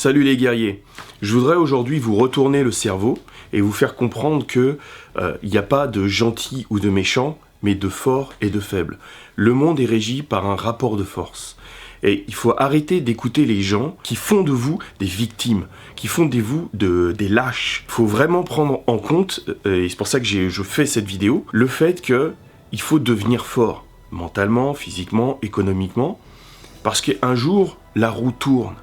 Salut les guerriers, je voudrais aujourd'hui vous retourner le cerveau et vous faire comprendre que il n'y a pas de gentils ou de méchants, mais de forts et de faibles. Le monde est régi par un rapport de force. Et il faut arrêter d'écouter les gens qui font de vous des victimes, qui font de vous des lâches. Il faut vraiment prendre en compte, et c'est pour ça que je fais cette vidéo, le fait qu'il faut devenir fort, mentalement, physiquement, économiquement, parce qu'un jour, la roue tourne.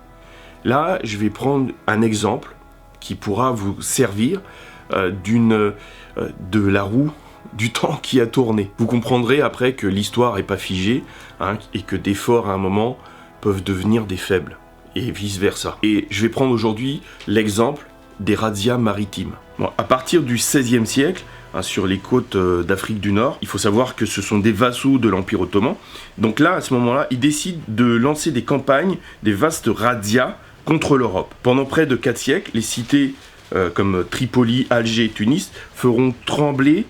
Là, je vais prendre un exemple qui pourra vous servir de la roue du temps qui a tourné. Vous comprendrez après que l'histoire n'est pas figée et que des forts à un moment peuvent devenir des faibles et vice versa. Et je vais prendre aujourd'hui l'exemple des razzias maritimes. Bon, à partir du XVIe siècle, sur les côtes d'Afrique du Nord, il faut savoir que ce sont des vassaux de l'Empire ottoman. Donc là, à ce moment-là, ils décident de lancer des campagnes, des vastes razzias contre l'Europe. Pendant près de 4 siècles, les cités comme Tripoli, Alger et Tunis feront trembler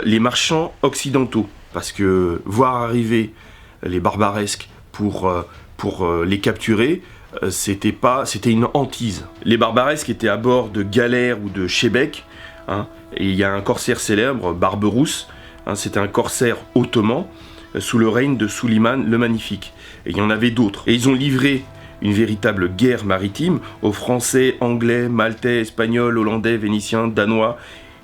les marchands occidentaux. Parce que voir arriver les barbaresques pour les capturer, c'était une hantise. Les barbaresques étaient à bord de galères ou de shebeks, et il y a un corsaire célèbre, Barberousse, c'était un corsaire ottoman sous le règne de Suleiman le Magnifique. Et il y en avait d'autres. Et ils ont livré une véritable guerre maritime aux Français, Anglais, Maltais, Espagnols, Hollandais, Vénitiens, Danois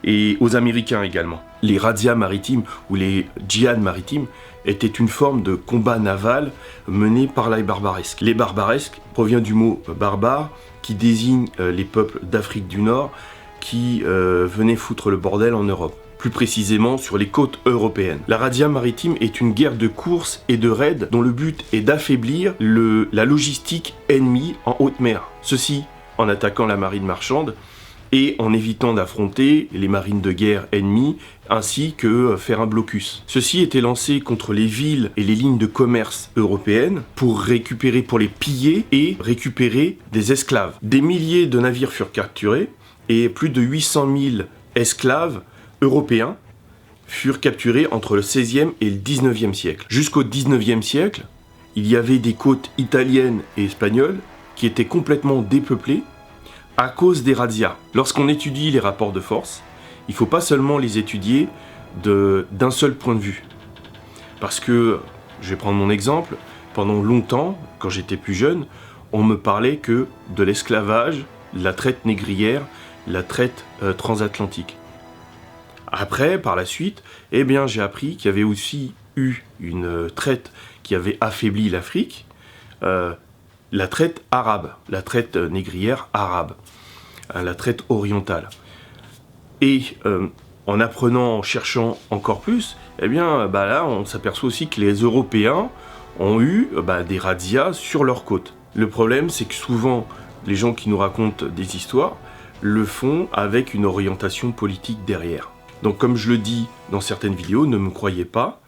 et aux Américains également. Les razzias maritimes ou les djihad maritimes étaient une forme de combat naval mené par les barbaresques. Les barbaresques provient du mot barbare qui désigne les peuples d'Afrique du Nord qui venaient foutre le bordel en Europe, plus précisément sur les côtes européennes. La razzia maritime est une guerre de course et de raid dont le but est d'affaiblir la logistique ennemie en haute mer. Ceci en attaquant la marine marchande et en évitant d'affronter les marines de guerre ennemies, ainsi que faire un blocus. Ceci était lancé contre les villes et les lignes de commerce européennes pour les piller et récupérer des esclaves. Des milliers de navires furent capturés et plus de 800 000 esclaves européens furent capturés entre le XVIe et le XIXe siècle. Jusqu'au XIXe siècle, il y avait des côtes italiennes et espagnoles qui étaient complètement dépeuplées à cause des razzias. Lorsqu'on étudie les rapports de force, il ne faut pas seulement les étudier d'un seul point de vue. Parce que, je vais prendre mon exemple, pendant longtemps, quand j'étais plus jeune, on me parlait que de l'esclavage, la traite négrière, la traite transatlantique. Après, par la suite, j'ai appris qu'il y avait aussi eu une traite qui avait affaibli l'Afrique, la traite arabe, la traite négrière arabe, la traite orientale. Et en apprenant, en cherchant encore plus, là, on s'aperçoit aussi que les Européens ont eu des razzias sur leurs côtes. Le problème, c'est que souvent, les gens qui nous racontent des histoires le font avec une orientation politique derrière. Donc comme je le dis dans certaines vidéos, ne me croyez pas,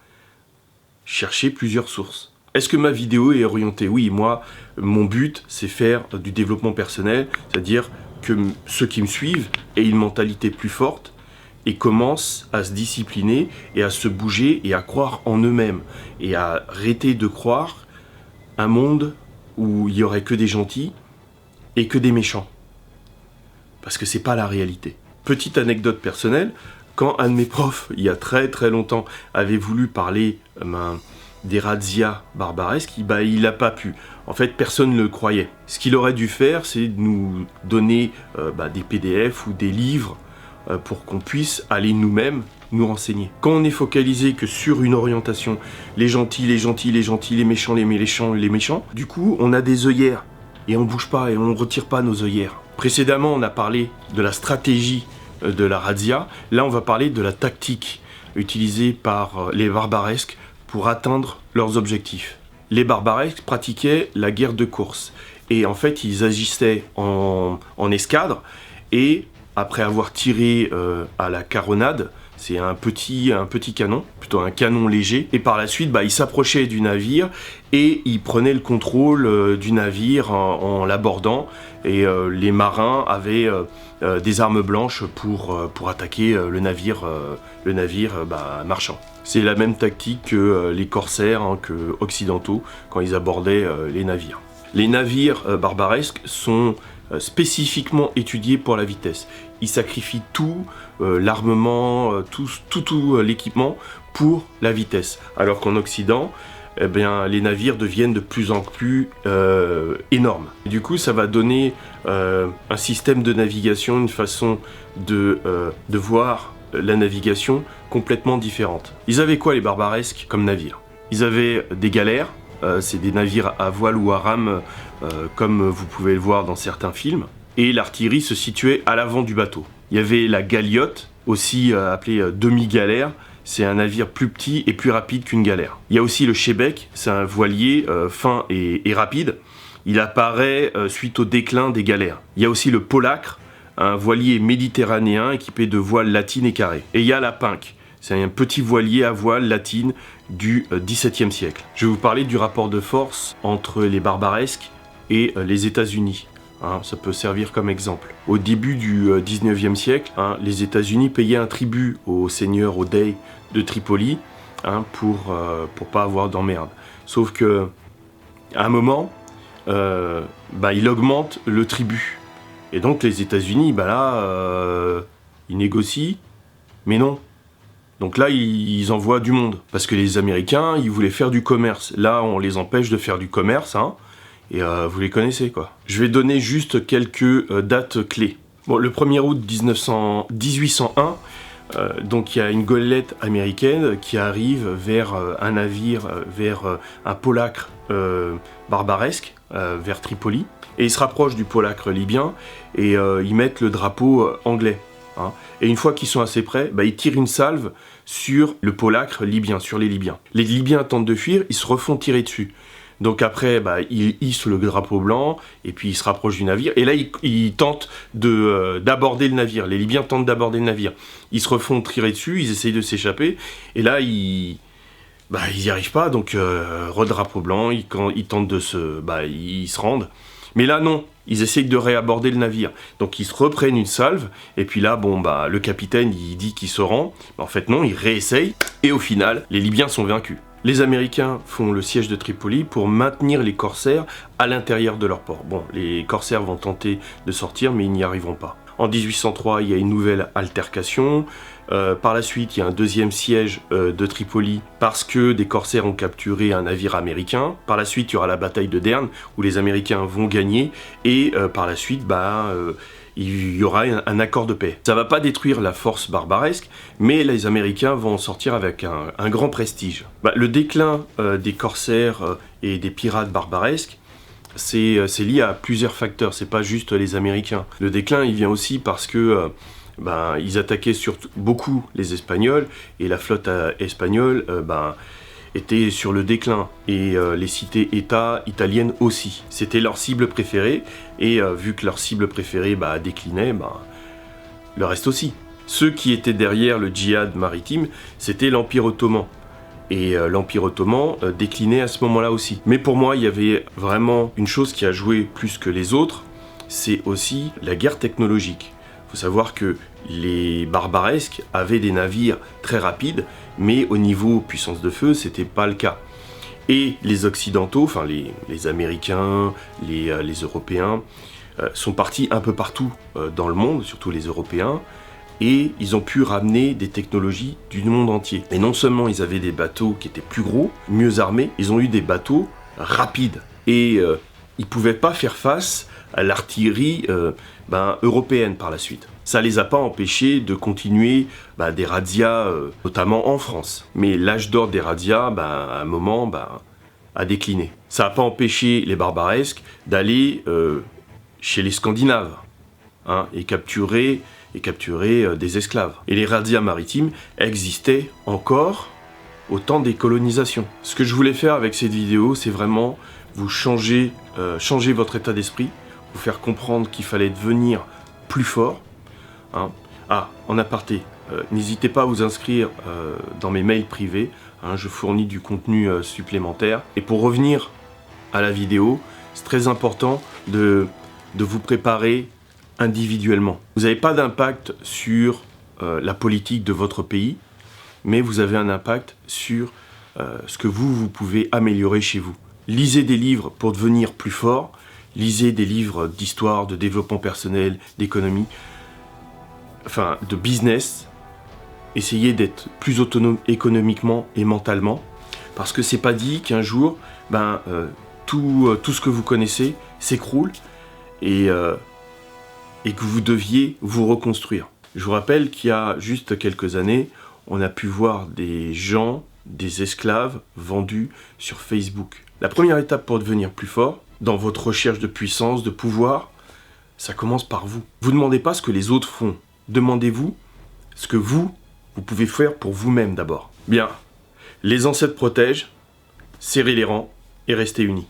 cherchez plusieurs sources. Est-ce que ma vidéo est orientée? Oui, moi, mon but, c'est faire du développement personnel, c'est-à-dire que ceux qui me suivent aient une mentalité plus forte et commencent à se discipliner et à se bouger et à croire en eux-mêmes et à arrêter de croire un monde où il n'y aurait que des gentils et que des méchants. Parce que c'est pas la réalité. Petite anecdote personnelle, quand un de mes profs, il y a très très longtemps, avait voulu parler des razzias barbaresques, il n'a pas pu. En fait, personne ne le croyait. Ce qu'il aurait dû faire, c'est de nous donner des PDF ou des livres pour qu'on puisse aller nous-mêmes nous renseigner. Quand on est focalisé que sur une orientation, les gentils, les gentils, les gentils, les méchants, les méchants, les méchants, du coup, on a des œillères et on bouge pas et on ne retire pas nos œillères. Précédemment, on a parlé de la stratégie de la razzia. Là, on va parler de la tactique utilisée par les barbaresques pour atteindre leurs objectifs. Les barbaresques pratiquaient la guerre de course. Et en fait, ils agissaient en escadre. Et après avoir tiré à la caronade, c'est un petit canon, plutôt un canon léger. Et par la suite, ils s'approchaient du navire et ils prenaient le contrôle du navire en l'abordant. Et les marins avaient des armes blanches pour attaquer le navire marchand. C'est la même tactique que les corsaires occidentaux quand ils abordaient les navires. Les navires barbaresques sont spécifiquement étudiés pour la vitesse. Ils sacrifient tout, l'armement, tout l'équipement pour la vitesse. Alors qu'en Occident, eh bien, les navires deviennent de plus en plus énormes. Et du coup, ça va donner un système de navigation, une façon de voir la navigation complètement différente. Ils avaient quoi les barbaresques comme navires? Ils avaient des galères, c'est des navires à voile ou à rame, comme vous pouvez le voir dans certains films. Et l'artillerie se situait à l'avant du bateau. Il y avait la galiote, aussi appelée demi-galère. C'est un navire plus petit et plus rapide qu'une galère. Il y a aussi le shebeck, c'est un voilier fin et rapide. Il apparaît suite au déclin des galères. Il y a aussi le polacre, un voilier méditerranéen équipé de voiles latines et carrées. Et il y a la pinque, c'est un petit voilier à voile latine du XVIIe siècle. Je vais vous parler du rapport de force entre les barbaresques et les États-Unis. Ça peut servir comme exemple. Au début du 19e siècle, les États-Unis payaient un tribut au seigneur, au dey de Tripoli, pour pas avoir d'emmerde. Sauf que, à un moment, il augmente le tribut. Et donc les États-Unis, ils négocient, mais non. Donc là, ils envoient du monde. Parce que les Américains, ils voulaient faire du commerce. Là, on les empêche de faire du commerce, et vous les connaissez, quoi. Je vais donner juste quelques dates clés. Bon, le 1er août 1801, donc il y a une golette américaine qui arrive vers un navire, vers un polacre barbaresque, vers Tripoli. Et ils se rapprochent du polacre libyen et ils mettent le drapeau anglais. Et une fois qu'ils sont assez près, ils tirent une salve sur le polacre libyen, sur les Libyens. Les Libyens tentent de fuir, ils se refont tirer dessus. Donc après, ils hissent le drapeau blanc, et puis ils se rapprochent du navire, et là, ils tentent d'aborder le navire. Les Libyens tentent d'aborder le navire. Ils se refont tirer dessus, ils essayent de s'échapper, et là, ils y arrivent pas, donc redrapeau blanc, ils tentent ils se rendent. Mais là, non, ils essayent de réaborder le navire. Donc ils se reprennent une salve, et puis là, le capitaine, il dit qu'il se rend. En fait, non, il réessaye, et au final, les Libyens sont vaincus. Les Américains font le siège de Tripoli pour maintenir les corsaires à l'intérieur de leur port. Bon, les corsaires vont tenter de sortir, mais ils n'y arriveront pas. En 1803, il y a une nouvelle altercation. Par la suite, il y a un deuxième siège de Tripoli parce que des corsaires ont capturé un navire américain. Par la suite, il y aura la bataille de Derne où les Américains vont gagner. Et par la suite, il y aura un accord de paix. Ça va pas détruire la force barbaresque, mais les Américains vont en sortir avec un grand prestige. Le déclin des corsaires et des pirates barbaresques, c'est lié à plusieurs facteurs, c'est pas juste les Américains. Le déclin, il vient aussi parce que ils attaquaient surtout beaucoup les Espagnols, et la flotte espagnole était sur le déclin, et les cités-États italiennes aussi. C'était leur cible préférée, et vu que leur cible préférée déclinait, le reste aussi. Ceux qui étaient derrière le djihad maritime, c'était l'Empire ottoman. Et l'Empire ottoman déclinait à ce moment-là aussi. Mais pour moi, il y avait vraiment une chose qui a joué plus que les autres, c'est aussi la guerre technologique. Il faut savoir que les barbaresques avaient des navires très rapides, mais au niveau puissance de feu, c'était pas le cas. Et les Occidentaux, enfin les Américains, les Européens, sont partis un peu partout dans le monde, surtout les Européens, et ils ont pu ramener des technologies du monde entier. Et non seulement ils avaient des bateaux qui étaient plus gros, mieux armés, ils ont eu des bateaux rapides. Et ils ne pouvaient pas faire face à l'artillerie européenne par la suite. Ça les a pas empêchés de continuer des razzias, notamment en France. Mais l'âge d'or des razzias, à un moment, a décliné. Ça n'a pas empêché les barbaresques d'aller chez les Scandinaves et capturer des esclaves. Et les razzias maritimes existaient encore au temps des colonisations. Ce que je voulais faire avec cette vidéo, c'est vraiment vous changer votre état d'esprit, vous faire comprendre qu'il fallait devenir plus fort. En aparté, n'hésitez pas à vous inscrire dans mes mails privés, je fournis du contenu supplémentaire. Et pour revenir à la vidéo, c'est très important de vous préparer individuellement. Vous n'avez pas d'impact sur la politique de votre pays, mais vous avez un impact sur ce que vous pouvez améliorer chez vous. Lisez des livres pour devenir plus fort, Lisez des livres d'histoire, de développement personnel, d'économie, enfin de business. Essayez d'être plus autonome économiquement et mentalement, parce que c'est pas dit qu'un jour, tout ce que vous connaissez s'écroule et que vous deviez vous reconstruire. Je vous rappelle qu'il y a juste quelques années, on a pu voir des gens, des esclaves vendus sur Facebook. La première étape pour devenir plus fort, dans votre recherche de puissance, de pouvoir, ça commence par vous. Vous ne demandez pas ce que les autres font. Demandez-vous ce que vous pouvez faire pour vous-même d'abord. Bien, les ancêtres protègent, serrez les rangs et restez unis.